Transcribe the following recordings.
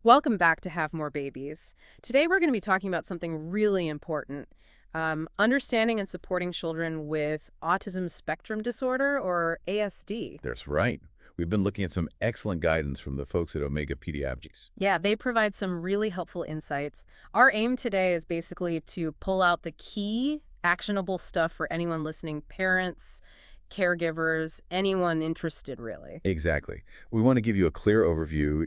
Welcome back to Have More Babies. Today we're going to be talking about something really important, understanding and supporting children with autism spectrum disorder, or ASD. That's right. We've been looking at some excellent guidance from the folks at Omega Pediatrics. Yeah, they provide some really helpful insights. Our aim today is basically to pull out the key actionable stuff for anyone listening, parents, caregivers, anyone interested, really. Exactly. We want to give you a clear overview,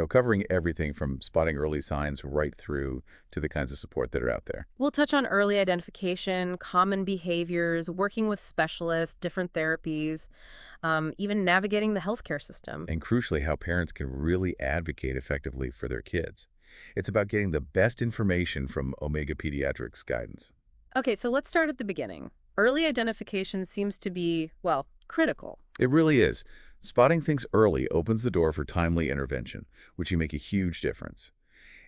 covering everything from spotting early signs right through to the kinds of support that are out there. We'll touch on early identification, common behaviors, working with specialists, different therapies, even navigating the healthcare system. And crucially, how parents can really advocate effectively for their kids. It's about getting the best information from Omega Pediatrics guidance. Okay, so let's start at the beginning. Early identification seems to be, well, critical. It really is. Spotting things early opens the door for timely intervention, which can make a huge difference.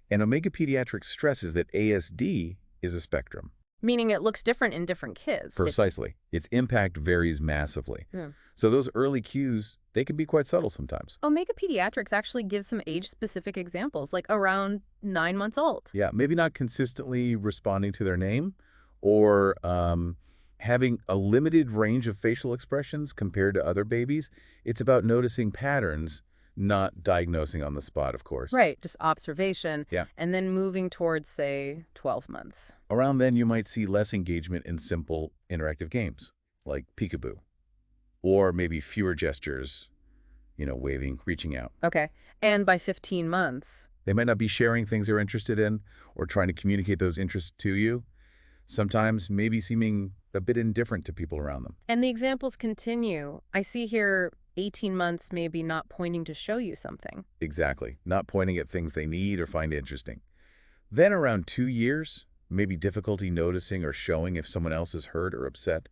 And Omega Pediatrics stresses that ASD is a spectrum. Meaning it looks different in different kids. Precisely. Its impact varies massively. Yeah. So those early cues, they can be quite subtle sometimes. Omega Pediatrics actually gives some age-specific examples, like around 9 months old. Yeah, maybe not consistently responding to their name or having a limited range of facial expressions compared to other babies. It's about noticing patterns, not diagnosing on the spot, of course. Right, just observation. Yeah. And then moving towards, say, 12 months. Around then, you might see less engagement in simple interactive games like peekaboo, or maybe fewer gestures, waving, reaching out. Okay. And by 15 months. They might not be sharing things they're interested in or trying to communicate those interests to you. Sometimes maybe seeming a bit indifferent to people around them. And the examples continue. I see here 18 months maybe not pointing to show you something. Exactly. Not pointing at things they need or find interesting. Then around 2 years, maybe difficulty noticing or showing if someone else is hurt or upset.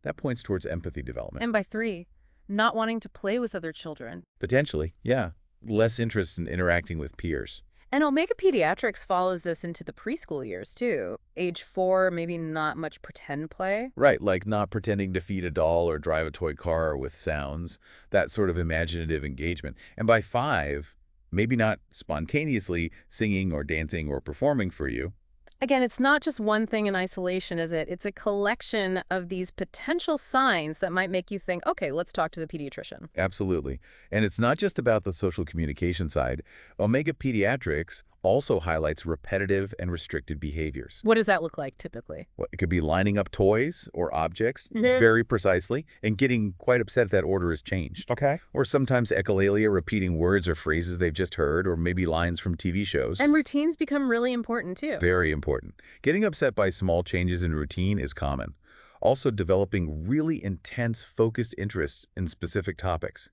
That points towards empathy development. And by 3, not wanting to play with other children. Potentially, yeah. Less interest in interacting with peers. And Omega Pediatrics follows this into the preschool years, too. Age 4, maybe not much pretend play. Right, like not pretending to feed a doll or drive a toy car with sounds, that sort of imaginative engagement. And by 5, maybe not spontaneously singing or dancing or performing for you. Again, it's not just one thing in isolation, is it? It's a collection of these potential signs that might make you think, okay, let's talk to the pediatrician. Absolutely. And it's not just about the social communication side. Omega Pediatrics also highlights repetitive and restricted behaviors. What does that look like typically? Well, it could be lining up toys or objects Mhm. very precisely and getting quite upset if that order is changed. Okay. Or sometimes echolalia, repeating words or phrases they've just heard, or maybe lines from TV shows. And routines become really important, too. Very important. Getting upset by small changes in routine is common. Also developing really intense, focused interests in specific topics.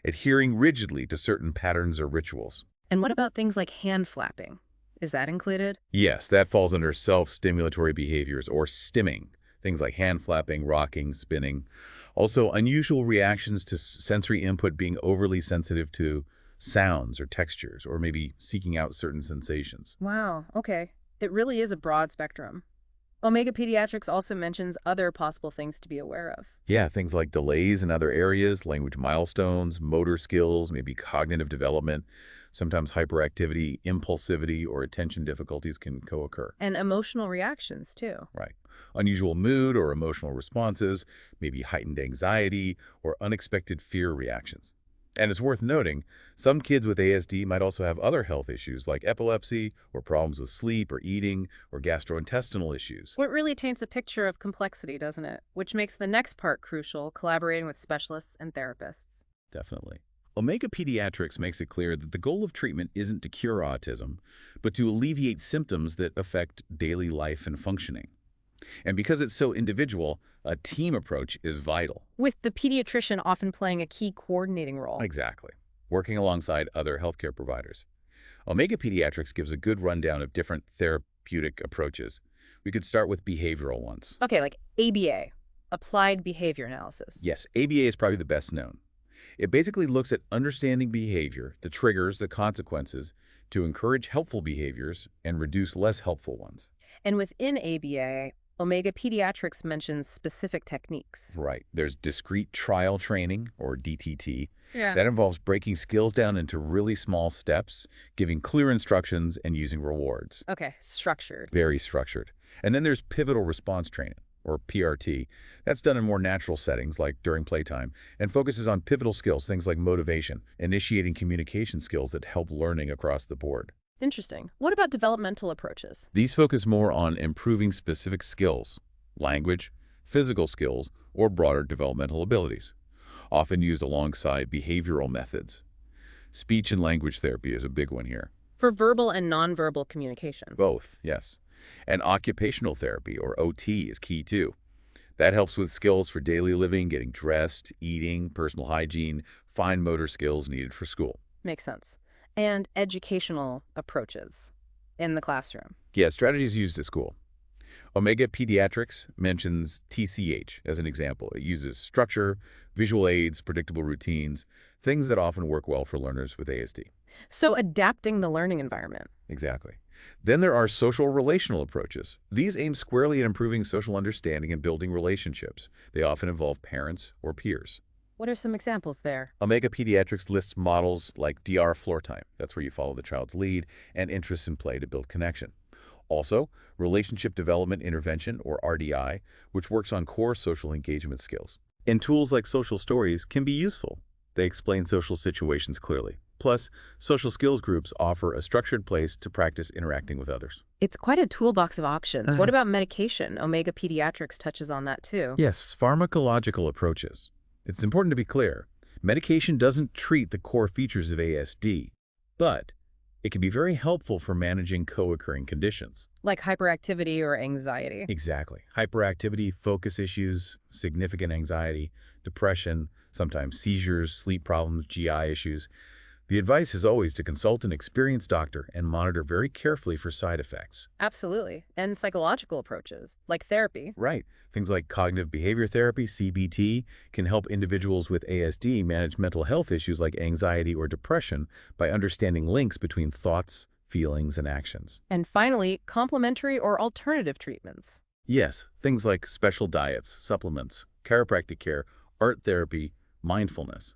Adhering rigidly to certain patterns or rituals. And what about things like hand flapping? Is that included? Yes, that falls under self-stimulatory behaviors, or stimming. Things like hand flapping, rocking, spinning. Also, unusual reactions to sensory input, being overly sensitive to sounds or textures, or maybe seeking out certain sensations. Wow, okay. It really is a broad spectrum. Omega Pediatrics also mentions other possible things to be aware of. Yeah, things like delays in other areas, language milestones, motor skills, maybe cognitive development. Sometimes hyperactivity, impulsivity, or attention difficulties can co-occur. And emotional reactions, too. Right. Unusual mood or emotional responses, maybe heightened anxiety or unexpected fear reactions. And it's worth noting, some kids with ASD might also have other health issues like epilepsy or problems with sleep or eating or gastrointestinal issues. What really paints a picture of complexity, doesn't it? Which makes the next part crucial, collaborating with specialists and therapists. Definitely. Omega Pediatrics makes it clear that the goal of treatment isn't to cure autism, but to alleviate symptoms that affect daily life and functioning. And because it's so individual, a team approach is vital. With the pediatrician often playing a key coordinating role. Exactly. Working alongside other healthcare providers. Omega Pediatrics gives a good rundown of different therapeutic approaches. We could start with behavioral ones. Okay, like ABA, Applied Behavior Analysis. Yes, ABA is probably the best known. It basically looks at understanding behavior, the triggers, the consequences, to encourage helpful behaviors and reduce less helpful ones. And within ABA, Omega Pediatrics mentions specific techniques. Right. There's discrete trial training, or DTT. Yeah. That involves breaking skills down into really small steps, giving clear instructions, and using rewards. Okay, structured. Very structured. And then there's pivotal response training, or PRT. That's done in more natural settings, like during playtime, and focuses on pivotal skills, things like motivation, initiating communication skills that help learning across the board. Interesting. What about developmental approaches? These focus more on improving specific skills, language, physical skills, or broader developmental abilities, often used alongside behavioral methods. Speech and language therapy is a big one here. For verbal and nonverbal communication. Both, yes. And occupational therapy, or OT, is key too. That helps with skills for daily living, getting dressed, eating, personal hygiene, fine motor skills needed for school. Makes sense. And educational approaches in the classroom. Yeah, strategies used at school. Omega Pediatrics mentions TCH as an example. It uses structure, visual aids, predictable routines, things that often work well for learners with ASD. So adapting the learning environment. Exactly. Then there are social relational approaches. These aim squarely at improving social understanding and building relationships. They often involve parents or peers. What are some examples there? Omega Pediatrics lists models like DR floor time. That's where you follow the child's lead, and interests in play to build connection. Also, relationship development intervention, or RDI, which works on core social engagement skills. And tools like social stories can be useful. They explain social situations clearly. Plus, social skills groups offer a structured place to practice interacting with others. It's quite a toolbox of options. What about medication? Omega Pediatrics touches on that too. Yes, pharmacological approaches. It's important to be clear. Medication doesn't treat the core features of ASD, but it can be very helpful for managing co-occurring conditions. Like hyperactivity or anxiety. Exactly. Hyperactivity, focus issues, significant anxiety, depression, sometimes seizures, sleep problems, GI issues. The advice is always to consult an experienced doctor and monitor very carefully for side effects. Absolutely. And psychological approaches, like therapy. Right. Things like cognitive behavior therapy, CBT, can help individuals with ASD manage mental health issues like anxiety or depression by understanding links between thoughts, feelings, and actions. And finally, complementary or alternative treatments. Yes, things like special diets, supplements, chiropractic care, art therapy, mindfulness.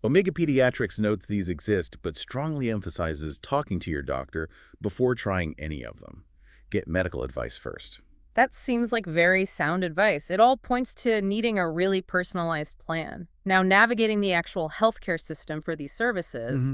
Omega Pediatrics notes these exist, but strongly emphasizes talking to your doctor before trying any of them. Get medical advice first. That seems like very sound advice. It all points to needing a really personalized plan. Now, navigating the actual healthcare system for these services,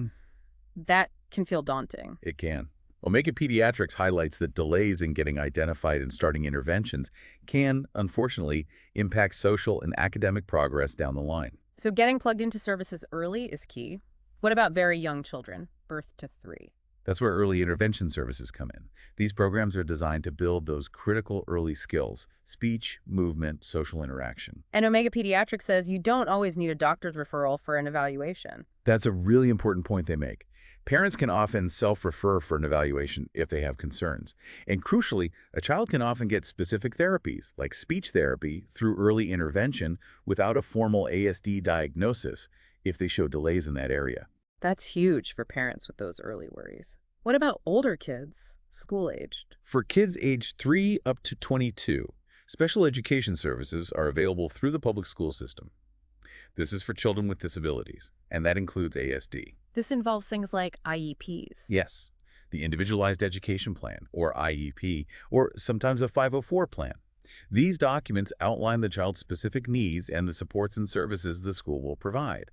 that can feel daunting. It can. Omega Pediatrics highlights that delays in getting identified and starting interventions can, unfortunately, impact social and academic progress down the line. So getting plugged into services early is key. What about very young children, birth to 3? That's where early intervention services come in. These programs are designed to build those critical early skills: speech, movement, social interaction. And Omega Pediatrics says you don't always need a doctor's referral for an evaluation. That's a really important point they make. Parents can often self-refer for an evaluation if they have concerns. And crucially, a child can often get specific therapies, like speech therapy, through early intervention without a formal ASD diagnosis if they show delays in that area. That's huge for parents with those early worries. What about older kids, school-aged? For kids aged 3 up to 22, special education services are available through the public school system. This is for children with disabilities, and that includes ASD. This involves things like IEPs. Yes, the Individualized Education Plan, or IEP, or sometimes a 504 plan. These documents outline the child's specific needs and the supports and services the school will provide.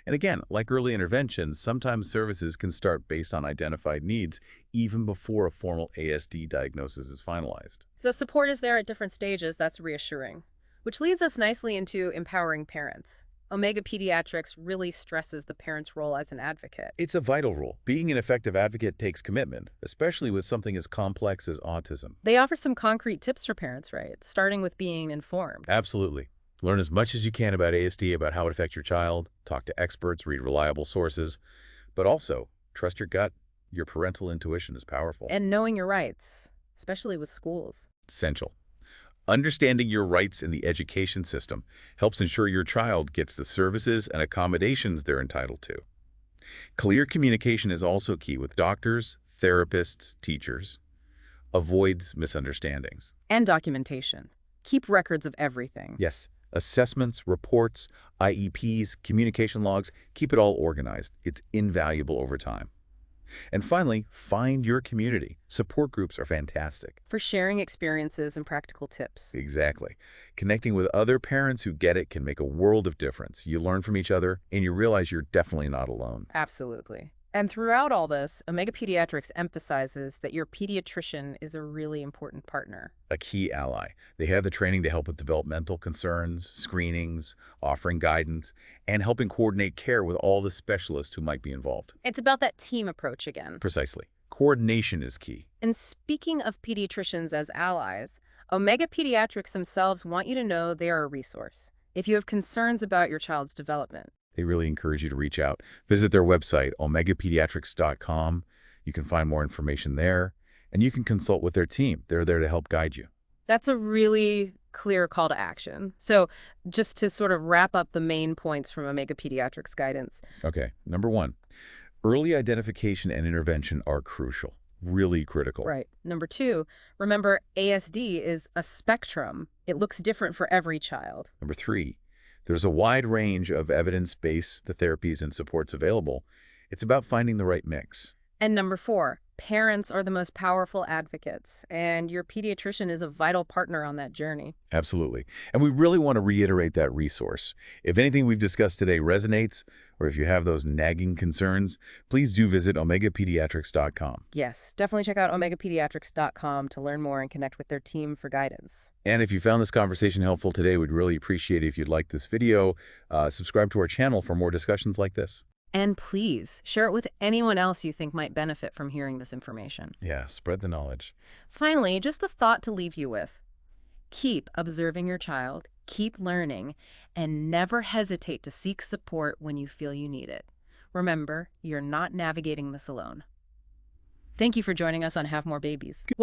And again, like early interventions, sometimes services can start based on identified needs even before a formal ASD diagnosis is finalized. So support is there at different stages. That's reassuring. Which leads us nicely into empowering parents. Omega Pediatrics really stresses the parent's role as an advocate. It's a vital role. Being an effective advocate takes commitment, especially with something as complex as autism. They offer some concrete tips for parents, right? Starting with being informed. Absolutely. Learn as much as you can about ASD, about how it affects your child, talk to experts, read reliable sources, but also trust your gut. Your parental intuition is powerful. And knowing your rights, especially with schools. Essential. Understanding your rights in the education system helps ensure your child gets the services and accommodations they're entitled to. Clear communication is also key with doctors, therapists, teachers. avoids misunderstandings. And documentation. Keep records of everything. Yes, assessments, reports, IEPs, communication logs, keep it all organized. It's invaluable over time. And finally, find your community. Support groups are fantastic. For sharing experiences and practical tips. Exactly. Connecting with other parents who get it can make a world of difference. You learn from each other, and you realize you're definitely not alone. Absolutely. And throughout all this, Omega Pediatrics emphasizes that your pediatrician is a really important partner. A key ally. They have the training to help with developmental concerns, screenings, offering guidance, and helping coordinate care with all the specialists who might be involved. It's about that team approach again. Precisely. Coordination is key. And speaking of pediatricians as allies, Omega Pediatrics themselves want you to know they are a resource if you have concerns about your child's development. They really encourage you to reach out. Visit their website, omegapediatrics.com. You can find more information there, and you can consult with their team. They're there to help guide you. That's a really clear call to action. So just to sort of wrap up the main points from Omega Pediatrics guidance. Okay, number 1, early identification and intervention are crucial, really critical. Right. Number 2, remember ASD is a spectrum. It looks different for every child. Number 3, there's a wide range of evidence-based therapies and supports available. It's about finding the right mix. And number 4, parents are the most powerful advocates, and your pediatrician is a vital partner on that journey. Absolutely. And we really want to reiterate that resource. If anything we've discussed today resonates, or if you have those nagging concerns, please do visit omegapediatrics.com. Yes, definitely check out omegapediatrics.com to learn more and connect with their team for guidance. And if you found this conversation helpful today, we'd really appreciate it if you'd like this video, subscribe to our channel for more discussions like this. And please share it with anyone else you think might benefit from hearing this information. Yeah, spread the knowledge. Finally, just a thought to leave you with. Keep observing your child, keep learning, and never hesitate to seek support when you feel you need it. Remember, you're not navigating this alone. Thank you for joining us on Have More Babies.